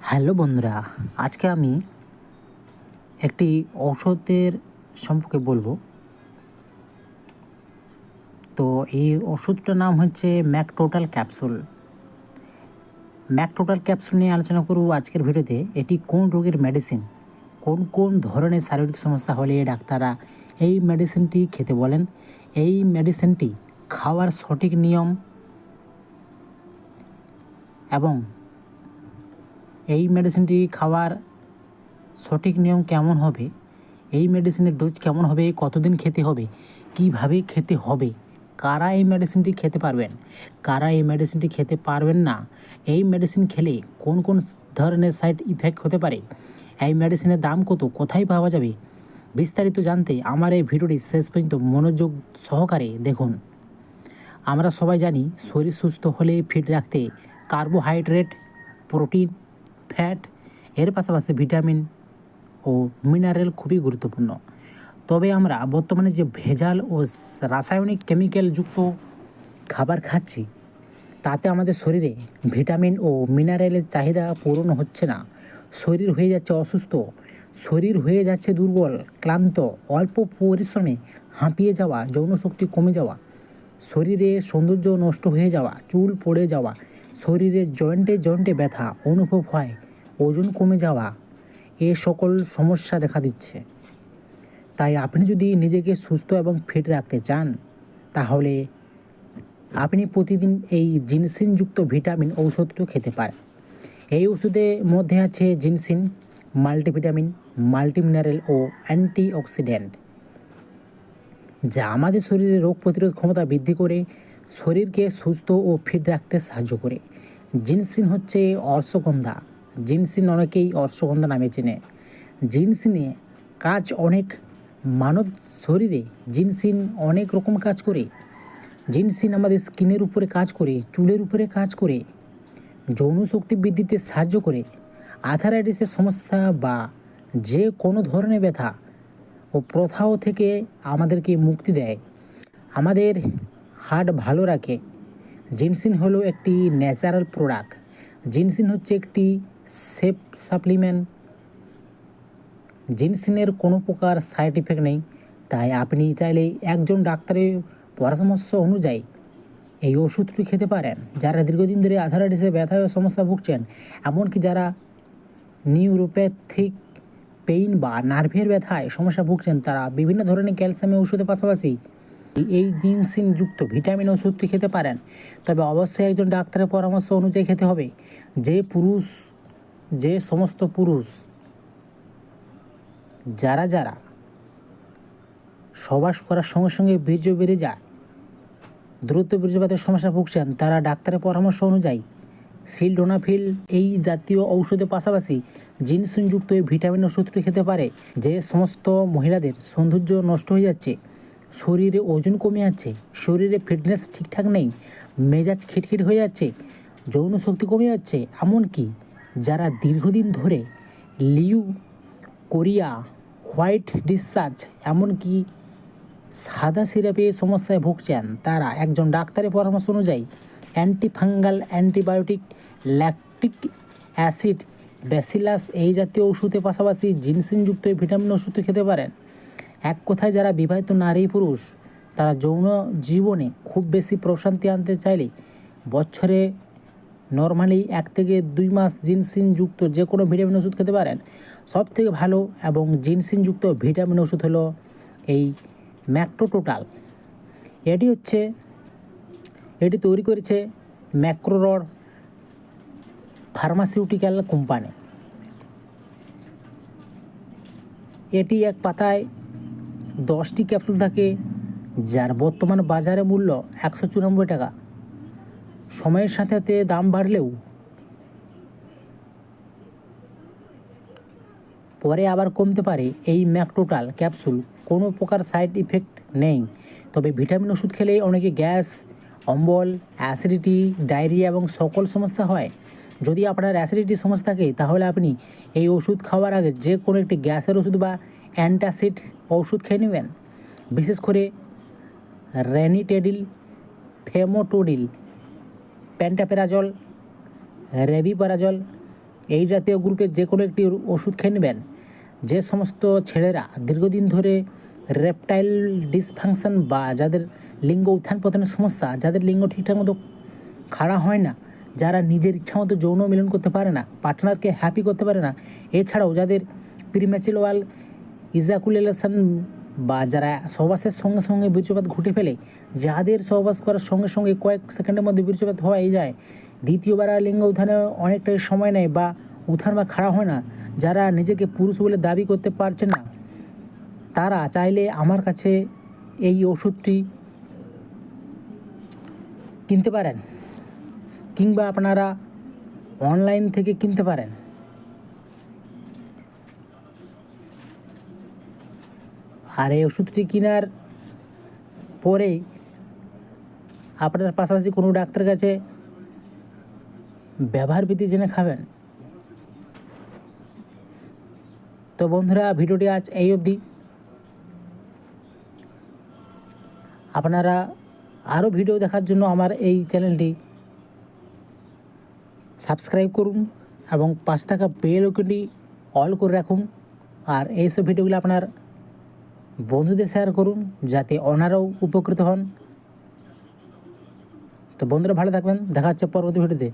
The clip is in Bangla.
হ্যালো বন্ধুরা, আজকে আমি একটি ঔষধের সম্পর্কে বলবো। তো এই ওষুধটার নাম হচ্ছে ম্যাকটোটাল ক্যাপসুল। ম্যাকটোটাল ক্যাপসুল নিয়ে আলোচনা করব আজকের ভিডিওতে। এটি কোন রোগের মেডিসিন, কোন কোন ধরনের শারীরিক সমস্যা হলে ডাক্তাররা এই মেডিসিনটি খেতে বলেন, এই মেডিসিনটি খাওয়ার সঠিক নিয়ম এবং এই মেডিসিনটি খাওয়ার সঠিক নিয়ম কেমন হবে, এই মেডিসিনের ডোজ কেমন হবে, কতদিন খেতে হবে, কিভাবে খেতে হবে, কারা এই মেডিসিনটি খেতে পারবেন, কারা এই মেডিসিনটি খেতে পারবেন না, এই মেডিসিন খেলে কোন কোন ধরনের সাইড ইফেক্ট হতে পারে, এই মেডিসিনের দাম কত, কোথায় পাওয়া যাবে, বিস্তারিত জানতে আমার এই ভিডিওটি শেষ পর্যন্ত মনোযোগ সহকারে দেখুন। আমরা সবাই জানি শরীর সুস্থ হলে ফিট রাখতে কার্বোহাইড্রেট, প্রোটিন, ফ্যাট এর পাশাপাশি ভিটামিন ও মিনারেল খুবই গুরুত্বপূর্ণ। তবে আমরা বর্তমানে যে ভেজাল ও রাসায়নিক কেমিক্যালযুক্ত খাবার খাচ্ছি তাতে আমাদের শরীরে ভিটামিন ও মিনারেলের চাহিদা পূরণ হচ্ছে না। শরীর হয়ে যাচ্ছে অসুস্থ, শরীর হয়ে যাচ্ছে দুর্বল, ক্লান্ত, অল্প পরিশ্রমে হাঁপিয়ে যাওয়া, যৌনশক্তি কমে যাওয়া, শরীরে সৌন্দর্য নষ্ট হয়ে যাওয়া, চুল পড়ে যাওয়া, শরীরের জয়েন্টে জয়েন্টে ব্যথা অনুভব হয়, ওজন কমে যাওয়া, এ সকল সমস্যা দেখা দিচ্ছে। তাই আপনি যদি নিজেকে সুস্থ এবং ফিট রাখতে চান তাহলে আপনি প্রতিদিন এই জিনসিনযুক্ত ভিটামিন ঔষধটিও খেতে পারেন। এই ওষুধের মধ্যে আছে জিনসিন, মাল্টিভিটামিন, মাল্টিমিনারেল ও অ্যান্টিঅক্সিডেন্ট, যা আমাদের শরীরে রোগ প্রতিরোধ ক্ষমতা বৃদ্ধি করে শরীরকে সুস্থ ও ফিট রাখতে সাহায্য করে। জিনসিন হচ্ছে অশ্বগন্ধা। জিনসিন অনেকেই অশ্বগন্ধা নামে চেনে। জিনসিনে কাজ অনেক, মানব শরীরে জিনসিন অনেক রকম কাজ করে। জিনসিন আমাদের স্কিনের উপরে কাজ করে, চুলের উপরে কাজ করে, যৌন শক্তি বৃদ্ধিতে সাহায্য করে, আর্থারাইটিসের সমস্যা বা যে কোনো ধরনের ব্যথা ও প্রথাও থেকে আমাদেরকে মুক্তি দেয়, আমাদের হার্ট ভালো রাখে। জিনসিন হলো একটি ন্যাচারাল প্রোডাক্ট। জিনসিন হচ্ছে একটি সেফ সাপ্লিমেন্ট। জিনসিনের কোনো প্রকার সাইড ইফেক্ট নেই, তাই আপনি চাইলে একজন ডাক্তারের পরামর্শ অনুযায়ী এই ওষুধটি খেতে পারেন। যারা দীর্ঘদিন ধরে আর্থারাইটিসের ব্যথা ও সমস্যা ভুগছেন, এমনকি যারা নিউরোপ্যাথিক পেইন বা নার্ভের ব্যথায় সমস্যা ভুগছেন, তারা বিভিন্ন ধরনের ক্যালসিয়ামের ওষুধের পাশাপাশি এই জিনসিনযুক্ত ভিটামিন ওষুধটি খেতে পারেন। তবে অবশ্যই একজন ডাক্তারের পরামর্শ অনুযায়ী খেতে হবে। যে সমস্ত পুরুষ যারা সবাস করার সঙ্গে সঙ্গে বীর্য বেড়ে যায়, দ্রুত বীর্যপাতের সমস্যা ভুগছেন, তারা ডাক্তারের পরামর্শ অনুযায়ী সিলডোনাফিল এই জাতীয় ঔষধের পাশাপাশি জিনসিনযুক্ত এই ভিটামিন ওষুধটি খেতে পারে। যে সমস্ত মহিলাদের সৌন্দর্য নষ্ট হয়ে যাচ্ছে, শরীরে ওজন কমে যাচ্ছে, শরীরে ফিটনেস ঠিকঠাক নেই, মেজাজ খিটখিট হয়ে যাচ্ছে, যৌন শক্তি কমে যাচ্ছে, এমনকি যারা দীর্ঘদিন ধরে লিউকোরিয়া, হোয়াইট ডিসচার্জ, এমনকি সাদা সিরাপে সমস্যায় ভুগছেন, তারা একজন ডাক্তারের পরামর্শ অনুযায়ী antifungal, antibiotic, lactic acid, bacillus এই জাতীয় ওষুধের পাশাপাশি জিনসিনযুক্ত এই ভিটামিন ওষুধ খেতে পারেন। এক কথায় যারা বিবাহিত নারী পুরুষ তারা যৌন জীবনে খুব বেশি প্রশান্তি আনতে চাইলে বছরে নর্মালি 1 থেকে 2 মাস জিনসিনযুক্ত যে কোনো ভিটামিন ওষুধ খেতে পারেন। সবথেকে ভালো এবং জিনসিনযুক্ত ভিটামিন ওষুধ হলো এই ম্যাকটোটোটাল। এটি তৈরি করেছে ম্যাক্রোরড ফার্মাসিউটিক্যাল কোম্পানি। এটি এক পাতায় 10টি ক্যাপসুল থাকে, যার বর্তমান বাজারে মূল্য 194 টাকা। সময়ের সাথে সাথে দাম বাড়লেও পরে আবার কমতে পারে। এই ম্যাকটোটাল ক্যাপসুল কোনো প্রকার সাইড ইফেক্ট নেই, তবে ভিটামিন ওষুধ খেলে অনেকে গ্যাস, অম্বল, অ্যাসিডিটি, ডায়রিয়া এবং সকল সমস্যা হয়। যদি আপনার অ্যাসিডিটির সমস্যা থাকে তাহলে আপনি এই ওষুধ খাওয়ার আগে যে কোনো একটি গ্যাসের ওষুধ বা অ্যান্টাসিড ওষুধ খেয়ে নেবেন। বিশেষ করে রেনিটেডিল, ফেমোটোডিল, প্যান্টাপেরাজল, রেবিপারাজল, এই জাতীয় গ্রুপের যে কোনো একটি ওষুধ খেয়ে নেবেন। যে সমস্ত ছেলেরা দীর্ঘদিন ধরে রেপটাইল ডিসফাংশন বা যাদের লিঙ্গ উত্থান পতনের সমস্যা, যাদের লিঙ্গ ঠিকঠাক মতো খাড়া হয় না, যারা নিজের ইচ্ছা মতো যৌন মিলন করতে পারে না, পার্টনারকে হ্যাপি করতে পারে না, এছাড়াও যাদের প্রিম্যাচুরাল ইজাকুলেশন বা যারা সহবাসের সঙ্গে সঙ্গে বীর্যপাত ঘটে ফেলে, যাদের সহবাস করার সঙ্গে সঙ্গে কয়েক সেকেন্ডের মধ্যে বীর্যপাত হয়ে যায়, দ্বিতীয়বার আর লিঙ্গ উত্থানে অনেকটাই সময় নেয় বা উত্থান বা খাড়া হয় না, যারা নিজেকে পুরুষ বলে দাবি করতে পারছে না, তারা চাইলে আমার কাছে এই ওষুধটি কিনতে পারেন, কিংবা আপনারা অনলাইন থেকে কিনতে পারেন। আর এই ওষুধটি কেনার পরেই আপনার পাশাপাশি কোনো ডাক্তারের কাছে ব্যবহার বিধি জেনে খাবেন। তো বন্ধুরা, ভিডিওটি আজ এই অবধি। আপনারা আরও ভিডিও দেখার জন্য আমার এই চ্যানেলটি সাবস্ক্রাইব করুন এবং পাশে থাকা বেল আইকনটি অল করে রাখুন। আর এইসব ভিডিওগুলো আপনার বন্ধুদের শেয়ার করুন যাতে ওনারাও উপকৃত হন। তো বন্ধুরা, ভালো থাকবেন, দেখা হচ্ছে পরবর্তী ভিডিওতে।